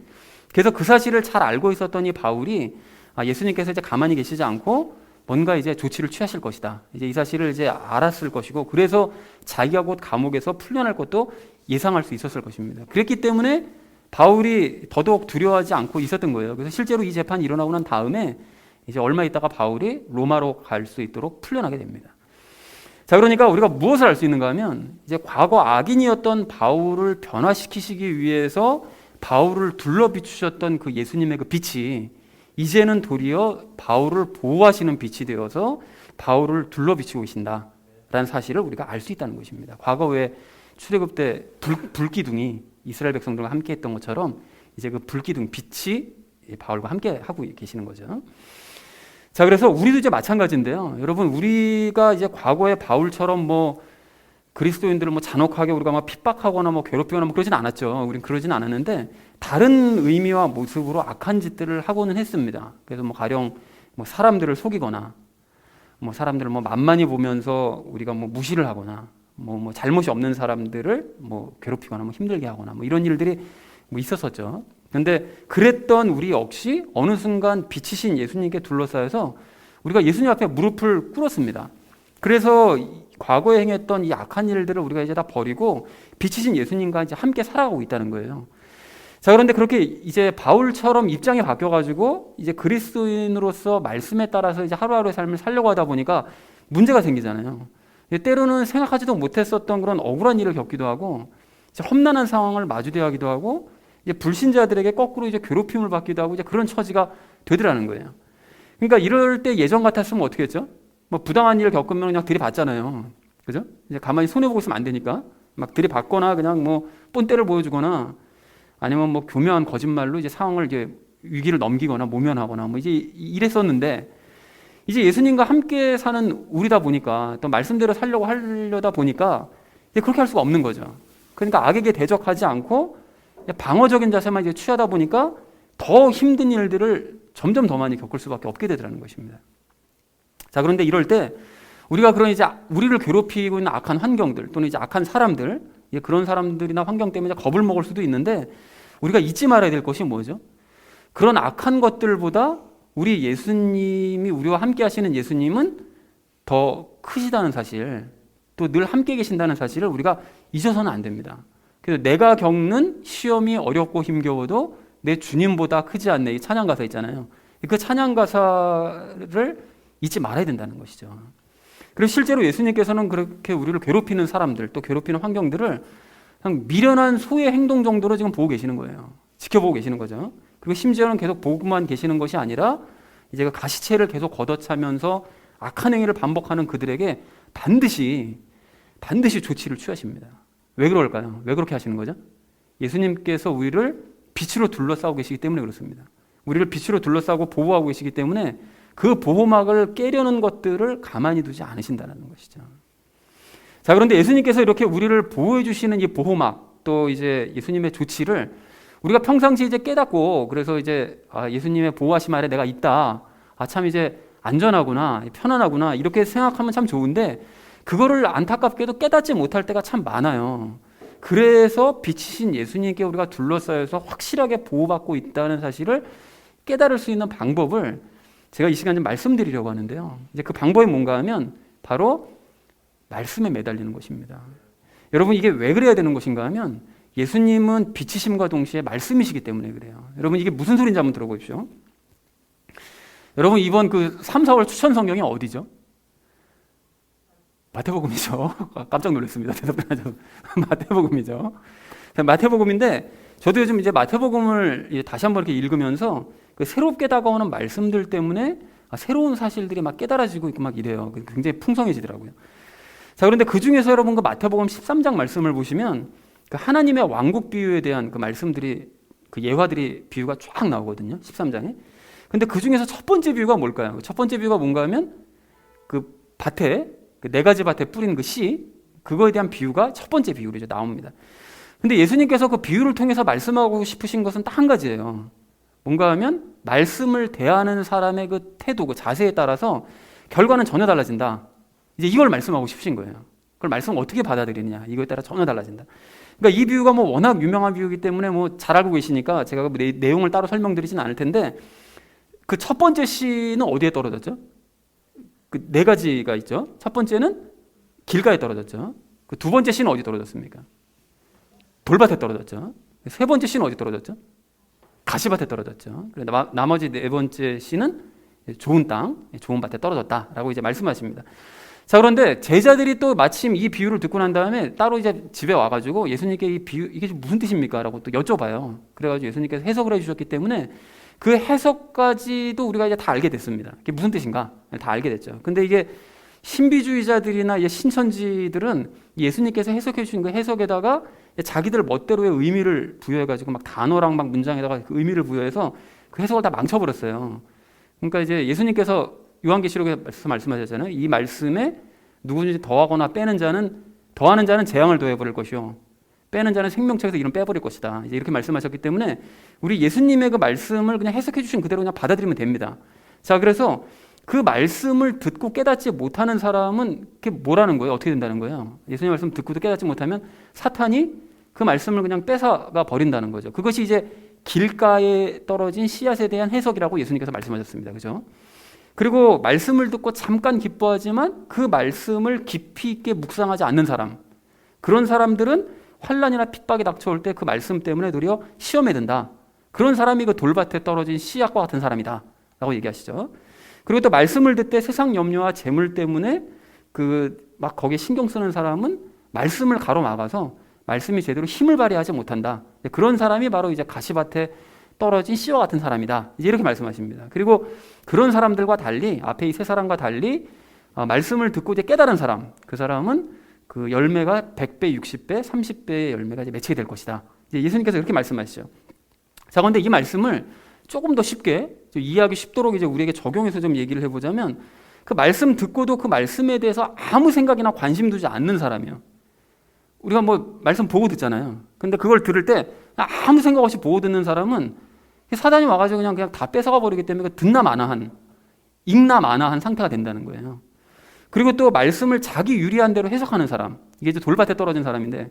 그래서 그 사실을 잘 알고 있었던 이 바울이 예수님께서 이제 가만히 계시지 않고 뭔가 이제 조치를 취하실 것이다, 이제 이 사실을 이제 알았을 것이고, 그래서 자기가 곧 감옥에서 풀려날 것도 예상할 수 있었을 것입니다. 그랬기 때문에 바울이 더더욱 두려워하지 않고 있었던 거예요. 그래서 실제로 이 재판이 일어나고 난 다음에 이제 얼마 있다가 바울이 로마로 갈 수 있도록 풀려나게 됩니다. 자, 그러니까 우리가 무엇을 알 수 있는가 하면 이제 과거 악인이었던 바울을 변화시키시기 위해서 바울을 둘러 비추셨던 그 예수님의 그 빛이 이제는 도리어 바울을 보호하시는 빛이 되어서 바울을 둘러 비추고 계신다라는 사실을 우리가 알 수 있다는 것입니다. 과거 왜 출애굽 때 불기둥이 이스라엘 백성들과 함께 했던 것처럼 이제 그 불기둥 빛이 바울과 함께 하고 계시는 거죠. 자, 그래서 우리도 이제 마찬가지인데요. 여러분, 우리가 이제 과거에 바울처럼 뭐 그리스도인들을 뭐 잔혹하게 우리가 막 핍박하거나 뭐 괴롭히거나 뭐 그러진 않았죠. 우린 그러진 않았는데 다른 의미와 모습으로 악한 짓들을 하고는 했습니다. 그래서 뭐 가령 뭐 사람들을 속이거나 뭐 사람들을 뭐 만만히 보면서 우리가 뭐 무시를 하거나 뭐 잘못이 없는 사람들을 뭐 괴롭히거나 뭐 힘들게 하거나 뭐 이런 일들이 뭐 있었었죠. 그런데 그랬던 우리 역시 어느 순간 빛이신 예수님께 둘러싸여서 우리가 예수님 앞에 무릎을 꿇었습니다. 그래서 과거에 행했던 이 악한 일들을 우리가 이제 다 버리고 빛이신 예수님과 이제 함께 살아가고 있다는 거예요. 자, 그런데 그렇게 이제 바울처럼 입장이 바뀌어가지고 이제 그리스도인으로서 말씀에 따라서 이제 하루하루의 삶을 살려고 하다 보니까 문제가 생기잖아요. 때로는 생각하지도 못했었던 그런 억울한 일을 겪기도 하고 이제 험난한 상황을 마주대하기도 하고 이제 불신자들에게 거꾸로 이제 괴롭힘을 받기도 하고 이제 그런 처지가 되더라는 거예요. 그러니까 이럴 때 예전 같았으면 어떻게 했죠? 뭐 부당한 일을 겪으면 그냥 들이받잖아요. 그죠? 이제 가만히 손해보고 있으면 안 되니까 막 들이받거나 그냥 뭐 본때를 보여주거나 아니면 뭐 교묘한 거짓말로 이제 상황을 이제 위기를 넘기거나 모면하거나 뭐 이제 이랬었는데 이제 예수님과 함께 사는 우리다 보니까 또 말씀대로 살려고 하려다 보니까 이제 그렇게 할 수가 없는 거죠. 그러니까 악에게 대적하지 않고 방어적인 자세만 이제 취하다 보니까 더 힘든 일들을 점점 더 많이 겪을 수밖에 없게 되더라는 것입니다. 자, 그런데 이럴 때 우리가 그런 이제 우리를 괴롭히고 있는 악한 환경들 또는 이제 악한 사람들, 그런 사람들이나 환경 때문에 겁을 먹을 수도 있는데 우리가 잊지 말아야 될 것이 뭐죠? 그런 악한 것들보다 우리 예수님이 우리와 함께 하시는 예수님은 더 크시다는 사실, 또 늘 함께 계신다는 사실을 우리가 잊어서는 안 됩니다. 그래서 내가 겪는 시험이 어렵고 힘겨워도 내 주님보다 크지 않네. 이 찬양 가사 있잖아요. 그 찬양 가사를 잊지 말아야 된다는 것이죠. 그래서 실제로 예수님께서는 그렇게 우리를 괴롭히는 사람들, 또 괴롭히는 환경들을 그냥 미련한 소의 행동 정도로 지금 보고 계시는 거예요. 지켜보고 계시는 거죠. 그리고 심지어는 계속 보고만 계시는 것이 아니라 이제 그 가시체를 계속 걷어차면서 악한 행위를 반복하는 그들에게 반드시 조치를 취하십니다. 왜 그럴까요? 왜 그렇게 하시는 거죠? 예수님께서 우리를 빛으로 둘러싸고 계시기 때문에 그렇습니다. 우리를 빛으로 둘러싸고 보호하고 계시기 때문에 그 보호막을 깨려는 것들을 가만히 두지 않으신다는 것이죠. 자, 그런데 예수님께서 이렇게 우리를 보호해 주시는 이 보호막, 또 이제 예수님의 조치를 우리가 평상시 이제 깨닫고, 그래서 이제 예수님의 보호하심 아래 내가 있다. 참 이제 안전하구나, 편안하구나, 이렇게 생각하면 참 좋은데 그거를 안타깝게도 깨닫지 못할 때가 참 많아요. 그래서 빛이신 예수님께 우리가 둘러싸여서 확실하게 보호받고 있다는 사실을 깨달을 수 있는 방법을 제가 이 시간 좀 말씀드리려고 하는데요. 이제 그 방법이 뭔가 하면 바로 말씀에 매달리는 것입니다. 여러분, 이게 왜 그래야 되는 것인가 하면 예수님은 빛이심과 동시에 말씀이시기 때문에 그래요. 여러분, 이게 무슨 소리인지 한번 들어보십시오. 여러분, 이번 그 3, 4월 추천 성경이 어디죠? 마태복음이죠. 깜짝 놀랐습니다. 대답하죠. 마태복음이죠. 마태복음인데 저도 요즘 이제 마태복음을 다시 한번 이렇게 읽으면서 그 새롭게 다가오는 말씀들 때문에 새로운 사실들이 막 깨달아지고 있고 막 이래요. 굉장히 풍성해지더라고요. 자, 그런데 그 중에서 여러분 그 마태복음 13장 말씀을 보시면 그 하나님의 왕국 비유에 대한 그 말씀들이, 그 예화들이 비유가 쫙 나오거든요. 13장에. 근데 그 중에서 첫 번째 비유가 뭘까요? 첫 번째 비유가 뭔가 하면 그 밭에, 그 네 가지 밭에 뿌린 그 씨, 그거에 대한 비유가 첫 번째 비유로 이제 나옵니다. 근데 예수님께서 그 비유를 통해서 말씀하고 싶으신 것은 딱 한 가지예요. 뭔가 하면 말씀을 대하는 사람의 그 태도, 그 자세에 따라서 결과는 전혀 달라진다. 이제 이걸 말씀하고 싶으신 거예요. 그걸 말씀을 어떻게 받아들이느냐, 이거에 따라 전혀 달라진다. 그러니까 이 비유가 뭐 워낙 유명한 비유이기 때문에 뭐 잘 알고 계시니까 제가 그 내용을 따로 설명드리진 않을 텐데, 그 첫 번째 씨는 어디에 떨어졌죠? 그 네 가지가 있죠. 첫 번째는 길가에 떨어졌죠. 그 두 번째 씨는 어디 떨어졌습니까? 돌밭에 떨어졌죠. 세 번째 씨는 어디 떨어졌죠? 가시밭에 떨어졌죠. 나머지 네 번째 씨는 좋은 땅, 좋은 밭에 떨어졌다라고 이제 말씀하십니다. 자, 그런데 제자들이 또 마침 이 비유를 듣고 난 다음에 따로 이제 집에 와가지고 예수님께 이 비유, 이게 무슨 뜻입니까? 라고 또 여쭤봐요. 그래가지고 예수님께서 해석을 해주셨기 때문에 그 해석까지도 우리가 이제 다 알게 됐습니다. 이게 무슨 뜻인가? 다 알게 됐죠. 근데 이게 신비주의자들이나 신천지들은 예수님께서 해석해 주신 그 해석에다가 자기들 멋대로의 의미를 부여해가지고 막 단어랑 막 문장에다가 그 의미를 부여해서 그 해석을 다 망쳐버렸어요. 그러니까 이제 예수님께서 요한계시록에 말씀하셨잖아요. 이 말씀에 누구든지 더하거나 빼는 자는, 더하는 자는 재앙을 더해버릴 것이요, 빼는 자는 생명책에서 이름 빼버릴 것이다. 이제 이렇게 말씀하셨기 때문에 우리 예수님의 그 말씀을 그냥 해석해 주신 그대로 그냥 받아들이면 됩니다. 자, 그래서 그 말씀을 듣고 깨닫지 못하는 사람은 그게 뭐라는 거예요? 어떻게 된다는 거예요? 예수님 말씀 듣고도 깨닫지 못하면 사탄이 그 말씀을 그냥 뺏어가 버린다는 거죠. 그것이 이제 길가에 떨어진 씨앗에 대한 해석이라고 예수님께서 말씀하셨습니다. 그죠? 그리고 말씀을 듣고 잠깐 기뻐하지만 그 말씀을 깊이 있게 묵상하지 않는 사람, 그런 사람들은 환난이나 핍박이 닥쳐올 때 그 말씀 때문에 도리어 시험에 든다. 그런 사람이 그 돌밭에 떨어진 씨앗과 같은 사람이다 라고 얘기하시죠. 그리고 또 말씀을 듣되 세상 염려와 재물 때문에 그 막 거기에 신경 쓰는 사람은 말씀을 가로막아서 말씀이 제대로 힘을 발휘하지 못한다. 그런 사람이 바로 이제 가시밭에 떨어진 씨와 같은 사람이다. 이제 이렇게 말씀하십니다. 그리고 그런 사람들과 달리 앞에 이 세 사람과 달리 말씀을 듣고 이제 깨달은 사람, 그 사람은 그 열매가 100배, 60배, 30배의 열매가 이제 맺히게 될 것이다. 이제 예수님께서 그렇게 말씀하시죠. 자, 그런데 이 말씀을 조금 더 쉽게 이해하기 쉽도록 이제 우리에게 적용해서 좀 얘기를 해보자면 그 말씀 듣고도 그 말씀에 대해서 아무 생각이나 관심 두지 않는 사람이요. 우리가 뭐 말씀 보고 듣잖아요. 근데 그걸 들을 때 아무 생각 없이 보고 듣는 사람은 사단이 와가지고 그냥 다 뺏어가 버리기 때문에 듣나 마나한, 읽나 마나한 상태가 된다는 거예요. 그리고 또 말씀을 자기 유리한 대로 해석하는 사람, 이게 이제 돌밭에 떨어진 사람인데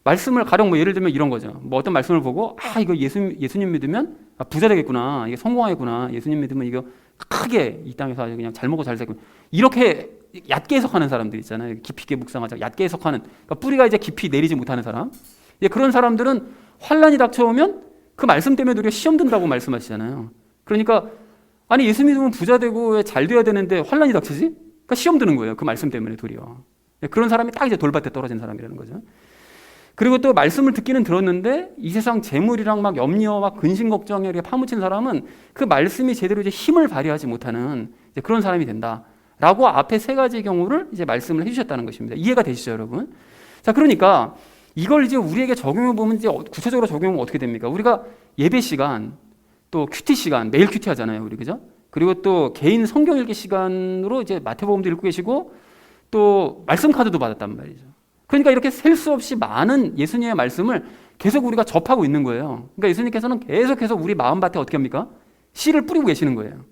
말씀을 가령 뭐 예를 들면 이런 거죠. 뭐 어떤 말씀을 보고 이거 예수님 믿으면 부자 되겠구나, 이게 성공하겠구나, 예수님 믿으면 이거 크게 이 땅에서 아주 그냥 잘 먹고 잘 살겠구나, 이렇게 얕게 해석하는 사람들 있잖아요. 깊이 있게 묵상하자 얕게 해석하는, 그러니까 뿌리가 이제 깊이 내리지 못하는 사람. 그런 사람들은 환란이 닥쳐오면 그 말씀 때문에 우리가 시험 든다고 말씀하시잖아요. 그러니까 아니 예수 믿으면 부자 되고 왜 잘 돼야 되는데 환란이 닥치지? 그러니까 시험 드는 거예요. 그 말씀 때문에 도리어. 그런 사람이 딱 이제 돌밭에 떨어진 사람이라는 거죠. 그리고 또 말씀을 듣기는 들었는데 이 세상 재물이랑 막 염려, 막 근심 걱정에 이렇게 파묻힌 사람은 그 말씀이 제대로 이제 힘을 발휘하지 못하는 이제 그런 사람이 된다라고 앞에 세 가지 경우를 이제 말씀을 해주셨다는 것입니다. 이해가 되시죠, 여러분? 자, 그러니까 이걸 이제 우리에게 적용해 보면 이제 구체적으로 적용하면 어떻게 됩니까? 우리가 예배 시간, 또 큐티 시간, 매일 큐티 하잖아요, 우리 그죠? 그리고 또 개인 성경 읽기 시간으로 이제 마태복음도 읽고 계시고 또 말씀 카드도 받았단 말이죠. 그러니까 이렇게 셀 수 없이 많은 예수님의 말씀을 계속 우리가 접하고 있는 거예요. 그러니까 예수님께서는 계속해서 우리 마음밭에 어떻게 합니까? 씨를 뿌리고 계시는 거예요.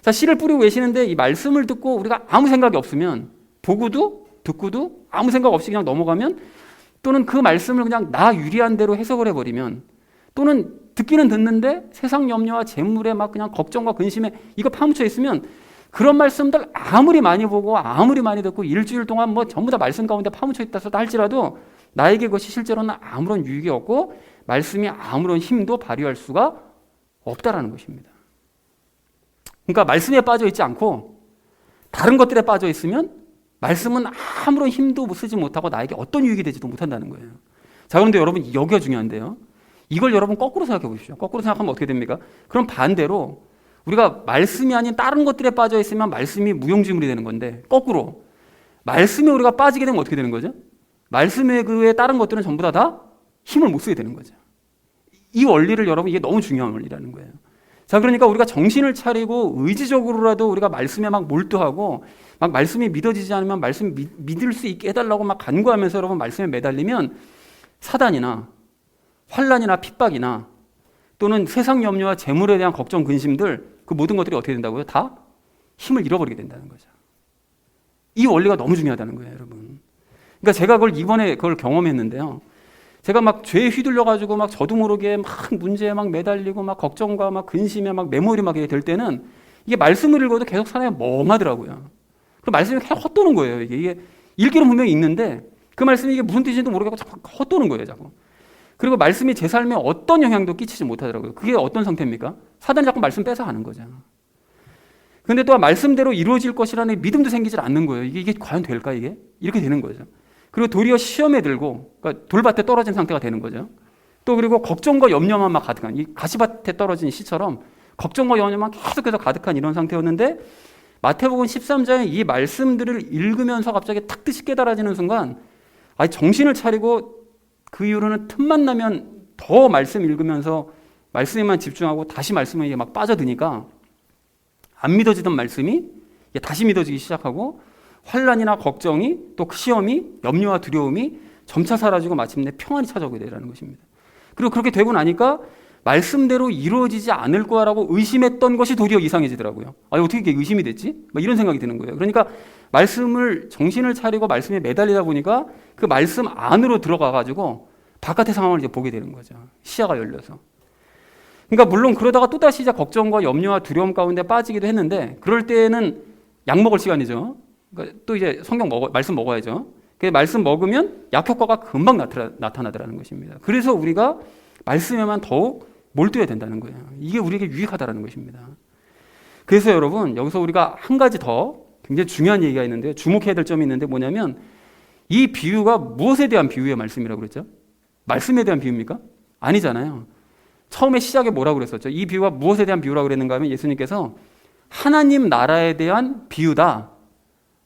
자, 씨를 뿌리고 계시는데 이 말씀을 듣고 우리가 아무 생각이 없으면 보고도 듣고도 아무 생각 없이 그냥 넘어가면 또는 그 말씀을 그냥 나 유리한 대로 해석을 해버리면 또는 듣기는 듣는데 세상 염려와 재물에 막 그냥 걱정과 근심에 이거 파묻혀 있으면 그런 말씀들 아무리 많이 보고 아무리 많이 듣고 일주일 동안 뭐 전부 다 말씀 가운데 파묻혀 있다 할지라도 나에게 그것이 실제로는 아무런 유익이 없고 말씀이 아무런 힘도 발휘할 수가 없다라는 것입니다. 그러니까 말씀에 빠져 있지 않고 다른 것들에 빠져 있으면 말씀은 아무런 힘도 쓰지 못하고 나에게 어떤 유익이 되지도 못한다는 거예요. 자, 그런데 여러분 여기가 중요한데요. 이걸 여러분 거꾸로 생각해 보십시오. 거꾸로 생각하면 어떻게 됩니까? 그럼 반대로 우리가 말씀이 아닌 다른 것들에 빠져 있으면 말씀이 무용지물이 되는 건데 거꾸로 말씀에 우리가 빠지게 되면 어떻게 되는 거죠? 말씀에 그에 다른 것들은 전부 다 힘을 못 쓰게 되는 거죠. 이 원리를 여러분 이게 너무 중요한 원리라는 거예요. 자, 그러니까 우리가 정신을 차리고 의지적으로라도 우리가 말씀에 막 몰두하고 막 말씀이 믿어지지 않으면 말씀 믿을 수 있게 해달라고 막 간구하면서 여러분 말씀에 매달리면 사단이나 환란이나 핍박이나 또는 세상 염려와 재물에 대한 걱정, 근심들 그 모든 것들이 어떻게 된다고요? 다 힘을 잃어버리게 된다는 거죠. 이 원리가 너무 중요하다는 거예요, 여러분. 그러니까 제가 이번에 그걸 경험했는데요. 제가 막 죄에 휘둘려가지고 막 저도 모르게 막 문제에 막 매달리고 막 걱정과 막 근심에 막 매몰이 막 될 때는 이게 말씀을 읽어도 계속 사람이 멍하더라고요. 그 말씀이 계속 헛도는 거예요. 이게 읽기는 분명히 읽는데 그 말씀이 이게 무슨 뜻인지도 모르겠고 자꾸 헛도는 거예요, 자꾸. 그리고 말씀이 제 삶에 어떤 영향도 끼치지 못하더라고요. 그게 어떤 상태입니까? 사단이 자꾸 말씀 뺏어가는 거죠. 그런데 또 말씀대로 이루어질 것이라는 믿음도 생기질 않는 거예요. 이게 과연 될까 이게? 이렇게 되는 거죠. 그리고 도리어 시험에 들고 그러니까 돌밭에 떨어진 상태가 되는 거죠. 또 그리고 걱정과 염려만 막 가득한 이 가시밭에 떨어진 씨처럼 걱정과 염려만 계속해서 가득한 이런 상태였는데 마태복음 13장에 이 말씀들을 읽으면서 갑자기 탁 뜻이 깨달아지는 순간 정신을 차리고 그 이후로는 틈만 나면 더 말씀 읽으면서 말씀에만 집중하고 다시 말씀에 막 빠져드니까 안 믿어지던 말씀이 다시 믿어지기 시작하고 환란이나 걱정이 또 시험이 염려와 두려움이 점차 사라지고 마침내 평안이 찾아오게 되라는 것입니다. 그리고 그렇게 되고 나니까 말씀대로 이루어지지 않을 거라고 의심했던 것이 도리어 이상해지더라고요. 어떻게 이게 의심이 됐지? 이런 생각이 드는 거예요. 그러니까 말씀을 정신을 차리고 말씀에 매달리다 보니까 그 말씀 안으로 들어가가지고 바깥의 상황을 이제 보게 되는 거죠. 시야가 열려서. 그러니까 물론 그러다가 또다시 이제 걱정과 염려와 두려움 가운데 빠지기도 했는데 그럴 때는 약 먹을 시간이죠. 그러니까 또 이제 말씀 먹어야죠. 그 말씀 먹으면 약 효과가 금방 나타나더라는 것입니다. 그래서 우리가 말씀에만 더욱 몰두해야 된다는 거예요. 이게 우리에게 유익하다는 것입니다. 그래서 여러분 여기서 우리가 한 가지 더 굉장히 중요한 얘기가 있는데 주목해야 될 점이 있는데 뭐냐면 이 비유가 무엇에 대한 비유의 말씀이라고 그랬죠? 말씀에 대한 비유입니까? 아니잖아요. 처음에 시작에 뭐라고 그랬었죠? 이 비유가 무엇에 대한 비유라고 그랬는가 하면 예수님께서 하나님 나라에 대한 비유다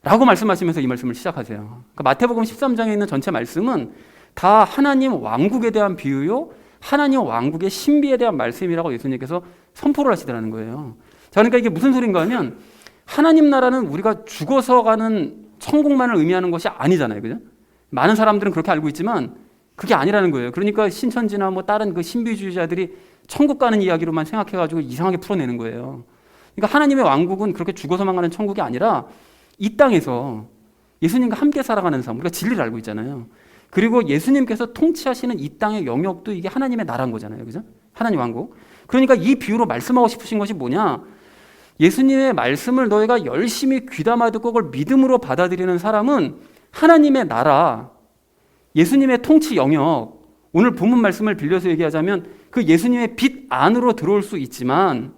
라고 말씀하시면서 이 말씀을 시작하세요. 그러니까 마태복음 13장에 있는 전체 말씀은 다 하나님 왕국에 대한 비유요, 하나님 왕국의 신비에 대한 말씀이라고 예수님께서 선포를 하시더라는 거예요. 자, 그러니까 이게 무슨 소린가 하면 하나님 나라는 우리가 죽어서 가는 천국만을 의미하는 것이 아니잖아요. 그죠? 많은 사람들은 그렇게 알고 있지만 그게 아니라는 거예요. 그러니까 신천지나 뭐 다른 그 신비주의자들이 천국 가는 이야기로만 생각해가지고 이상하게 풀어내는 거예요. 그러니까 하나님의 왕국은 그렇게 죽어서만 가는 천국이 아니라 이 땅에서 예수님과 함께 살아가는 삶, 우리가 진리를 알고 있잖아요. 그리고 예수님께서 통치하시는 이 땅의 영역도 이게 하나님의 나라인 거잖아요. 그죠? 하나님 왕국. 그러니까 이 비유로 말씀하고 싶으신 것이 뭐냐? 예수님의 말씀을 너희가 열심히 귀담아 듣고 그걸 믿음으로 받아들이는 사람은 하나님의 나라, 예수님의 통치 영역, 오늘 본문 말씀을 빌려서 얘기하자면 그 예수님의 빛 안으로 들어올 수 있지만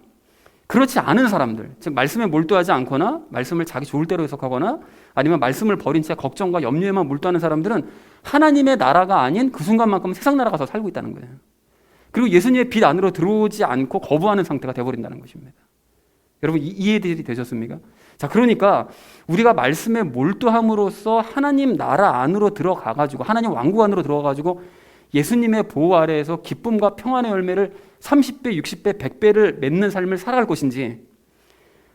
그렇지 않은 사람들, 즉 말씀에 몰두하지 않거나 말씀을 자기 좋을 대로 해석하거나 아니면 말씀을 버린 채 걱정과 염려에만 몰두하는 사람들은 하나님의 나라가 아닌 그 순간만큼 세상 나라 가서 살고 있다는 거예요. 그리고 예수님의 빛 안으로 들어오지 않고 거부하는 상태가 되어버린다는 것입니다. 여러분 이해들이 되셨습니까? 자, 그러니까 우리가 말씀에 몰두함으로써 하나님 나라 안으로 들어가가지고 하나님 왕국 안으로 들어가가지고 예수님의 보호 아래에서 기쁨과 평안의 열매를 30배, 60배, 100배를 맺는 삶을 살아갈 것인지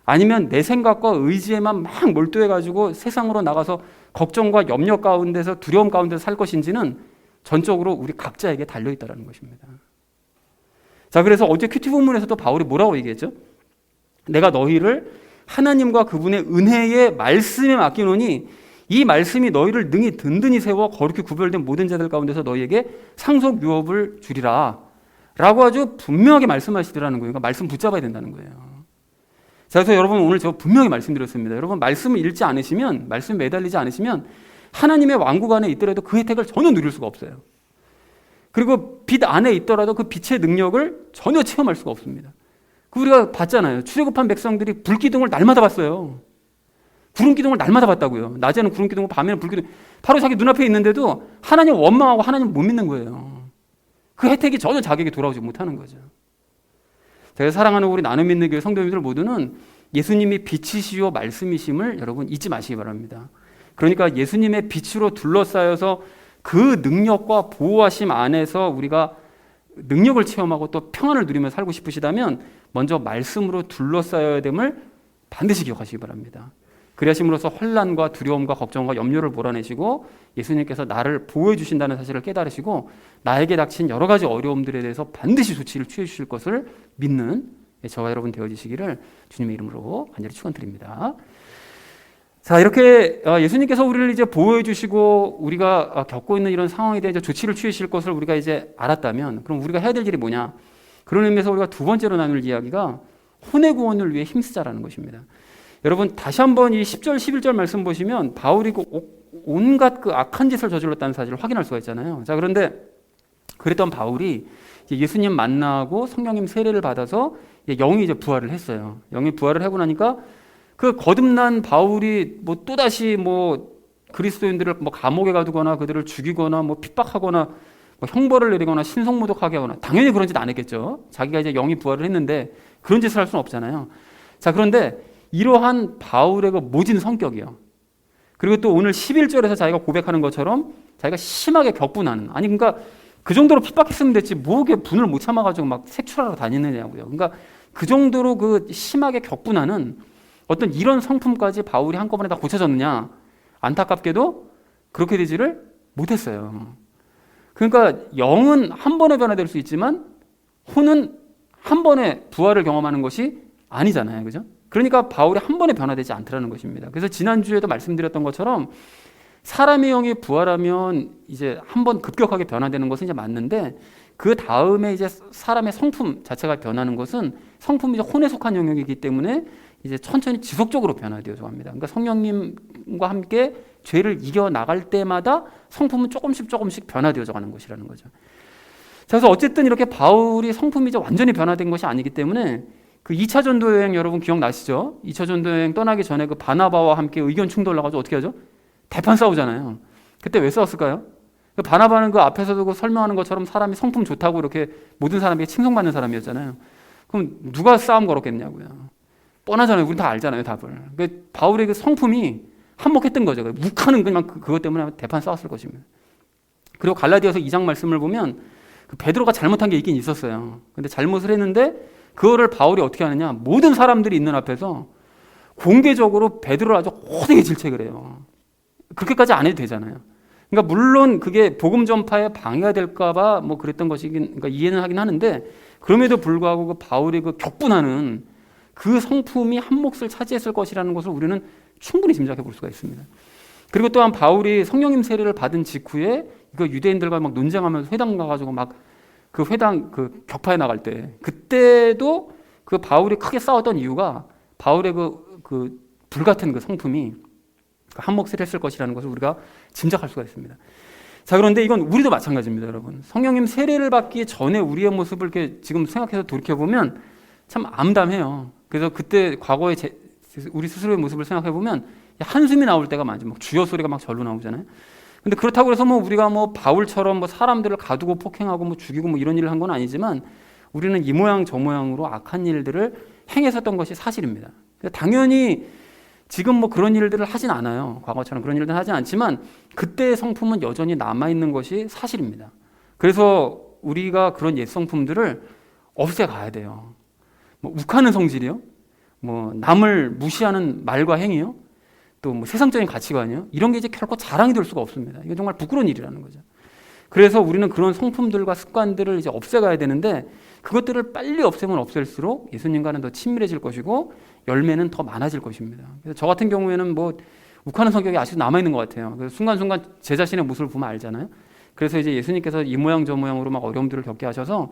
아니면 내 생각과 의지에만 막 몰두해가지고 세상으로 나가서 걱정과 염려 가운데서 두려움 가운데서 살 것인지는 전적으로 우리 각자에게 달려있다는 것입니다. 자, 그래서 어제 큐티 본문에서도 바울이 뭐라고 얘기했죠? 내가 너희를 하나님과 그분의 은혜의 말씀에 맡기노니 이 말씀이 너희를 능히 든든히 세워 거룩히 구별된 모든 자들 가운데서 너희에게 상속 유업을 주리라 라고 아주 분명하게 말씀하시더라는 거예요. 그러니까 말씀 붙잡아야 된다는 거예요. 자, 그래서 여러분 오늘 제가 분명히 말씀드렸습니다. 여러분 말씀을 읽지 않으시면, 말씀에 매달리지 않으시면 하나님의 왕국 안에 있더라도 그 혜택을 전혀 누릴 수가 없어요. 그리고 빛 안에 있더라도 그 빛의 능력을 전혀 체험할 수가 없습니다. 우리가 봤잖아요. 출애굽한 백성들이 불기둥을 날마다 봤어요. 구름기둥을 날마다 봤다고요. 낮에는 구름기둥, 밤에는 불기둥. 바로 자기 눈앞에 있는데도 하나님 원망하고 하나님 못 믿는 거예요. 그 혜택이 전혀 자기에게 돌아오지 못하는 거죠. 제가 사랑하는 우리 나눔 믿는 교회 성도님들 모두는 예수님이 빛이시요 말씀이심을 여러분 잊지 마시기 바랍니다. 그러니까 예수님의 빛으로 둘러싸여서 그 능력과 보호하심 안에서 우리가 능력을 체험하고 또 평안을 누리며 살고 싶으시다면 먼저 말씀으로 둘러싸여야 됨을 반드시 기억하시기 바랍니다. 그리하심으로써 혼란과 두려움과 걱정과 염려를 몰아내시고 예수님께서 나를 보호해 주신다는 사실을 깨달으시고 나에게 닥친 여러 가지 어려움들에 대해서 반드시 조치를 취해 주실 것을 믿는 저와 여러분 되어지시기를 주님의 이름으로 간절히 축원드립니다. 자, 이렇게 예수님께서 우리를 이제 보호해 주시고 우리가 겪고 있는 이런 상황에 대해 조치를 취하실 것을 우리가 이제 알았다면 그럼 우리가 해야 될 일이 뭐냐? 그런 의미에서 우리가 두 번째로 나눌 이야기가 혼의 구원을 위해 힘쓰자라는 것입니다. 여러분 다시 한번 이 10절 11절 말씀 보시면 바울이 그 온갖 그 악한 짓을 저질렀다는 사실을 확인할 수가 있잖아요. 자, 그런데 그랬던 바울이 예수님 만나고 성령님 세례를 받아서 영이 이제 부활을 했어요. 영이 부활을 하고 나니까 그 거듭난 바울이 뭐 또다시 뭐 그리스도인들을 뭐 감옥에 가두거나 그들을 죽이거나 뭐 핍박하거나 뭐 형벌을 내리거나 신성모독하게 하거나 당연히 그런 짓 안 했겠죠. 자기가 이제 영이 부활을 했는데 그런 짓을 할 수는 없잖아요. 자, 그런데 이러한 바울의 그 모진 성격이요. 그리고 또 오늘 11절에서 자기가 고백하는 것처럼 자기가 심하게 격분하는, 아니 그러니까 그 정도로 핍박했으면 됐지 뭐게 분을 못 참아가지고 막 색출하러 다니느냐고요. 그러니까 그 정도로 그 심하게 격분하는 어떤 이런 성품까지 바울이 한꺼번에 다 고쳐졌느냐? 안타깝게도 그렇게 되지를 못했어요. 그러니까 영은 한 번에 변화될 수 있지만 혼은 한 번에 부활을 경험하는 것이 아니잖아요. 그죠? 그러니까 바울이 한 번에 변화되지 않더라는 것입니다. 그래서 지난주에도 말씀드렸던 것처럼 사람의 영이 부활하면 이제 한 번 급격하게 변화되는 것은 이제 맞는데 그 다음에 이제 사람의 성품 자체가 변하는 것은 성품이 이제 혼에 속한 영역이기 때문에 이제 천천히 지속적으로 변화되어져 갑니다. 그러니까 성령님과 함께 죄를 이겨 나갈 때마다 성품은 조금씩 변화되어져 가는 것이라는 거죠. 그래서 어쨌든 이렇게 바울이 성품이 이제 완전히 변화된 것이 아니기 때문에 그 2차 전도 여행 여러분 기억나시죠? 2차 전도 여행 떠나기 전에 그 바나바와 함께 의견 충돌 나가지고 어떻게 하죠? 대판 싸우잖아요. 그때 왜 싸웠을까요? 바나바는 그 앞에서도 그 설명하는 것처럼 사람이 성품 좋다고 이렇게 모든 사람에게 칭송받는 사람이었잖아요. 그럼 누가 싸움 걸었겠냐고요. 뻔하잖아요. 우린 다 알잖아요, 답을. 그러니까 바울의 그 성품이 한몫했던 거죠. 묵하는 그냥 그것 때문에 대판 싸웠을 것입니다. 그리고 갈라디아서 2장 말씀을 보면 그 베드로가 잘못한 게 있긴 있었어요. 근데 잘못을 했는데 그거를 바울이 어떻게 하느냐? 모든 사람들이 있는 앞에서 공개적으로 베드로를 아주 호되게 질책을 해요. 그렇게까지 안 해도 되잖아요. 그러니까 물론 그게 복음 전파에 방해가 될까봐 뭐 그랬던 것이긴, 그러니까 이해는 하긴 하는데 그럼에도 불구하고 그 바울이 그 격분하는 그 성품이 한 몫을 차지했을 것이라는 것을 우리는 충분히 짐작해 볼 수가 있습니다. 그리고 또한 바울이 성령님 세례를 받은 직후에 그 유대인들과 막 논쟁하면서 회당 가가지고 막 그 회당 그 격파에 나갈 때 그때도 그 바울이 크게 싸웠던 이유가 바울의 그 불같은 그 성품이 한 몫을 했을 것이라는 것을 우리가 짐작할 수가 있습니다. 자, 그런데 이건 우리도 마찬가지입니다, 여러분. 성령님 세례를 받기 전에 우리의 모습을 이렇게 지금 생각해서 돌이켜 보면 참 암담해요. 그래서 그때 과거에 우리 스스로의 모습을 생각해 보면 한숨이 나올 때가 많죠. 막 주여 소리가 막 절로 나오잖아요. 근데 그렇다고 해서 뭐 우리가 뭐 바울처럼 뭐 사람들을 가두고 폭행하고 뭐 죽이고 뭐 이런 일을 한 건 아니지만 우리는 이 모양 저 모양으로 악한 일들을 행했었던 것이 사실입니다. 당연히 지금 뭐 그런 일들을 하진 않아요. 과거처럼 그런 일들은 하진 않지만 그때의 성품은 여전히 남아있는 것이 사실입니다. 그래서 우리가 그런 옛 성품들을 없애가야 돼요. 뭐 욱하는 성질이요, 뭐 남을 무시하는 말과 행위요, 또 뭐 세상적인 가치관이요, 이런 게 이제 결코 자랑이 될 수가 없습니다. 이게 정말 부끄러운 일이라는 거죠. 그래서 우리는 그런 성품들과 습관들을 이제 없애가야 되는데 그것들을 빨리 없애면 없앨수록 예수님과는 더 친밀해질 것이고 열매는 더 많아질 것입니다. 그래서 저 같은 경우에는 뭐 욱하는 성격이 아직도 남아있는 것 같아요. 그래서 순간순간 제 자신의 모습을 보면 알잖아요. 그래서 이제 예수님께서 이 모양 저 모양으로 막 어려움들을 겪게 하셔서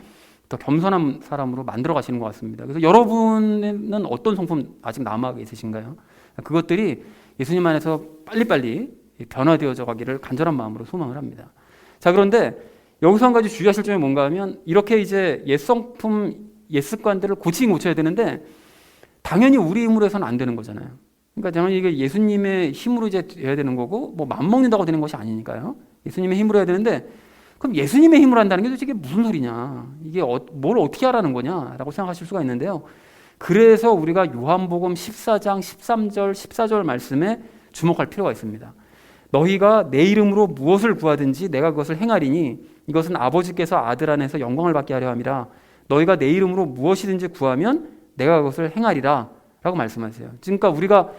더 겸손한 사람으로 만들어 가시는 것 같습니다. 그래서 여러분은 어떤 성품 아직 남아 있으신가요? 그것들이 예수님 안에서 빨리빨리 변화되어져 가기를 간절한 마음으로 소망을 합니다. 자, 그런데 여기서 한 가지 주의하실 점이 뭔가 하면 이렇게 이제 옛 성품, 옛 습관들을 고치긴 고쳐야 되는데 당연히 우리 힘으로 해서는 안 되는 거잖아요. 그러니까 당연히 이게 예수님의 힘으로 이제 돼야 되는 거고 뭐 맘먹는다고 되는 것이 아니니까요. 예수님의 힘으로 해야 되는데 그럼 예수님의 힘으로 한다는 게 도대체 이게 무슨 소리냐, 이게 뭘 어떻게 하라는 거냐라고 생각하실 수가 있는데요. 그래서 우리가 요한복음 14장 13절 14절 말씀에 주목할 필요가 있습니다. 너희가 내 이름으로 무엇을 구하든지 내가 그것을 행하리니 이것은 아버지께서 아들 안에서 영광을 받게 하려 함이라. 너희가 내 이름으로 무엇이든지 구하면 내가 그것을 행하리라 라고 말씀하세요. 그러니까 우리가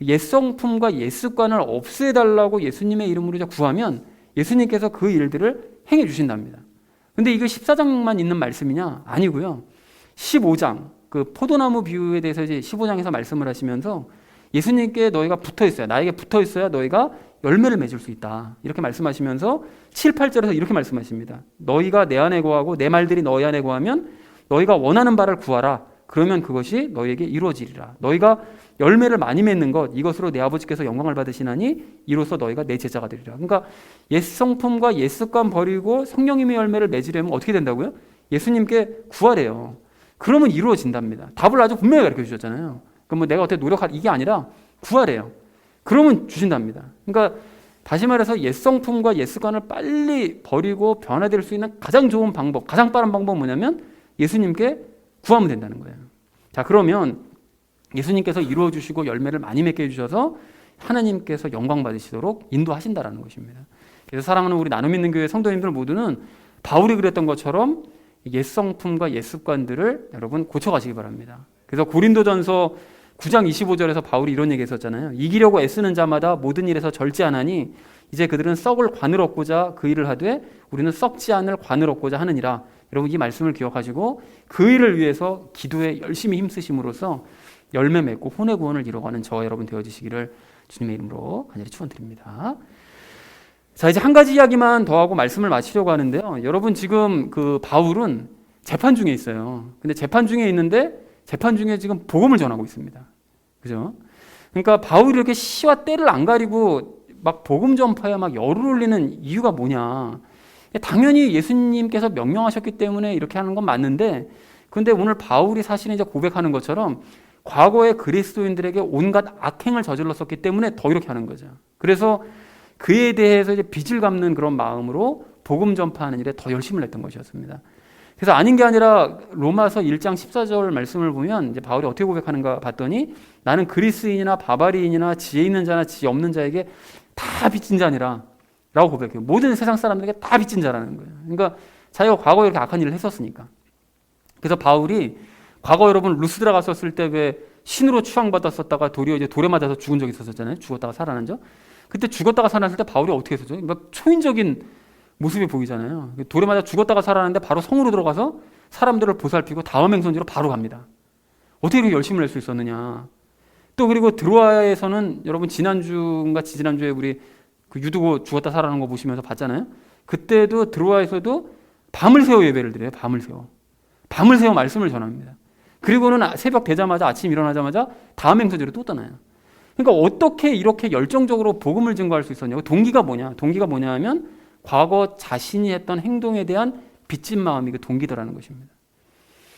옛 성품과 옛 습관을 없애달라고 예수님의 이름으로 이제 구하면 예수님께서 그 일들을 행해 주신답니다. 근데 이게 14장만 있는 말씀이냐? 아니고요. 15장 그 포도나무 비유에 대해서 이제 15장에서 말씀을 하시면서 예수님께 너희가 붙어 있어야, 나에게 붙어 있어야 너희가 열매를 맺을 수 있다, 이렇게 말씀하시면서 7, 8절에서 이렇게 말씀하십니다. 너희가 내 안에 거하고 내 말들이 너희 안에 거하면 너희가 원하는 바를 구하라. 그러면 그것이 너희에게 이루어지리라. 너희가 열매를 많이 맺는 것, 이것으로 내 아버지께서 영광을 받으시나니 이로써 너희가 내 제자가 되리라. 그러니까 옛 성품과 옛 습관 버리고 성령님의 열매를 맺으려면 어떻게 된다고요? 예수님께 구하래요. 그러면 이루어진답니다. 답을 아주 분명히 가르쳐 주셨잖아요. 그럼 뭐 내가 어떻게 노력할, 이게 아니라 구하래요. 그러면 주신답니다. 그러니까 다시 말해서 옛 성품과 옛 습관을 빨리 버리고 변화될 수 있는 가장 좋은 방법, 가장 빠른 방법은 뭐냐면 예수님께 구하면 된다는 거예요. 자, 그러면 예수님께서 이루어 주시고 열매를 많이 맺게 해주셔서 하나님께서 영광 받으시도록 인도하신다라는 것입니다. 그래서 사랑하는 우리 나눔 있는 교회 성도님들 모두는 바울이 그랬던 것처럼 옛 성품과 옛 습관들을 여러분 고쳐가시기 바랍니다. 그래서 고린도전서 9장 25절에서 바울이 이런 얘기 했었잖아요. 이기려고 애쓰는 자마다 모든 일에서 절제하나니 이제 그들은 썩을 관을 얻고자 그 일을 하되 우리는 썩지 않을 관을 얻고자 하느니라. 여러분 이 말씀을 기억하시고 그 일을 위해서 기도에 열심히 힘쓰심으로써 열매 맺고 혼의 구원을 이루어가는 저와 여러분 되어지시기를 주님의 이름으로 간절히 축원드립니다. 자, 이제 한 가지 이야기만 더 하고 말씀을 마치려고 하는데요. 여러분 지금 그 바울은 재판 중에 있어요. 근데 재판 중에 있는데 재판 중에 지금 복음을 전하고 있습니다. 그죠? 그러니까 바울이 이렇게 시와 때를 안 가리고 막 복음 전파에 막 열을 올리는 이유가 뭐냐? 당연히 예수님께서 명령하셨기 때문에 이렇게 하는 건 맞는데, 근데 오늘 바울이 사실은 이제 고백하는 것처럼 과거의 그리스도인들에게 온갖 악행을 저질렀었기 때문에 더 이렇게 하는 거죠. 그래서 그에 대해서 이제 빚을 갚는 그런 마음으로 복음 전파하는 일에 더 열심을 냈던 것이었습니다. 그래서 아닌 게 아니라 로마서 1장 14절 말씀을 보면 이제 바울이 어떻게 고백하는가 봤더니 나는 그리스인이나 바바리인이나 지혜 있는 자나 지혜 없는 자에게 다 빚진 자니라 라고 고백해요. 모든 세상 사람들에게 다 빚진 자라는 거예요. 그러니까 자기가 과거에 이렇게 악한 일을 했었으니까. 그래서 바울이 과거 여러분 루스드라 갔었을 때 왜 신으로 추앙받았었다가 도리어 이제 돌에 맞아서 죽은 적이 있었잖아요. 죽었다가 살아난 적. 그때 죽었다가 살아났을 때 바울이 어떻게 했었죠? 막 초인적인 모습이 보이잖아요. 돌에 맞아 죽었다가 살아났는데 바로 성으로 들어가서 사람들을 보살피고 다음 행선지로 바로 갑니다. 어떻게 이렇게 열심을 낼 수 있었느냐. 또 그리고 드로아에서는 여러분 지난주인가 지지난주에 우리 그 유두고 죽었다 살아난 거 보시면서 봤잖아요. 그때도 드로아에서도 밤을 새워 예배를 드려요. 밤을 새워 말씀을 전합니다. 그리고는 새벽 되자마자 아침 일어나자마자 다음 행선지로 또 떠나요. 그러니까 어떻게 이렇게 열정적으로 복음을 증거할 수 있었냐고. 동기가 뭐냐 하면 과거 자신이 했던 행동에 대한 빚진 마음이 그 동기더라는 것입니다.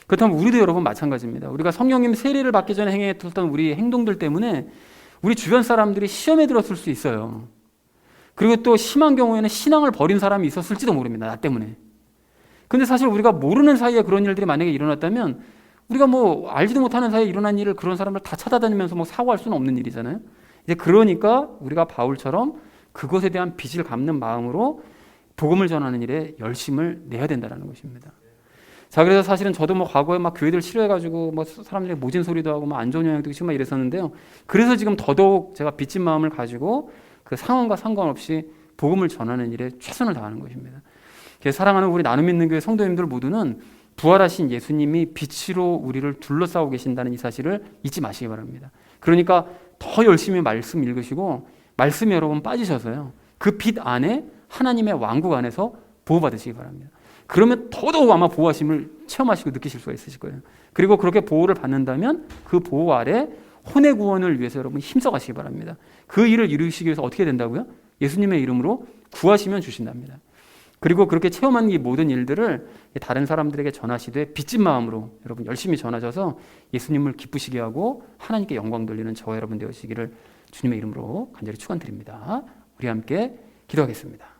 그렇다면 우리도 여러분 마찬가지입니다. 우리가 성령님 세례를 받기 전에 행했던 우리 행동들 때문에 우리 주변 사람들이 시험에 들었을 수 있어요. 그리고 또 심한 경우에는 신앙을 버린 사람이 있었을지도 모릅니다. 나 때문에. 근데 사실 우리가 모르는 사이에 그런 일들이 만약에 일어났다면 우리가 뭐 알지도 못하는 사이에 일어난 일을 그런 사람을 다 찾아다니면서 뭐 사고할 수는 없는 일이잖아요. 이제 그러니까 우리가 바울처럼 그것에 대한 빚을 갚는 마음으로 복음을 전하는 일에 열심을 내야 된다는 것입니다. 자, 그래서 사실은 저도 뭐 과거에 막 교회들 싫어해가지고 뭐 사람들이 모진 소리도 하고 뭐 안 좋은 영향도 심하게 이랬었는데요. 그래서 지금 더더욱 제가 빚진 마음을 가지고 그 상황과 상관없이 복음을 전하는 일에 최선을 다하는 것입니다. 사랑하는 우리 나눔 있는 교회 성도님들 모두는 부활하신 예수님이 빛으로 우리를 둘러싸고 계신다는 이 사실을 잊지 마시기 바랍니다. 그러니까 더 열심히 말씀 읽으시고 말씀에 여러분 빠지셔서요. 그 빛 안에 하나님의 왕국 안에서 보호받으시기 바랍니다. 그러면 더더욱 아마 보호하심을 체험하시고 느끼실 수가 있으실 거예요. 그리고 그렇게 보호를 받는다면 그 보호 아래 혼의 구원을 위해서 여러분 힘써 가시기 바랍니다. 그 일을 이루시기 위해서 어떻게 된다고요? 예수님의 이름으로 구하시면 주신답니다. 그리고 그렇게 체험한 이 모든 일들을 다른 사람들에게 전하시되 빚진 마음으로 여러분 열심히 전하셔서 예수님을 기쁘시게 하고 하나님께 영광 돌리는 저와 여러분 되시기를 주님의 이름으로 간절히 축원드립니다. 우리 함께 기도하겠습니다.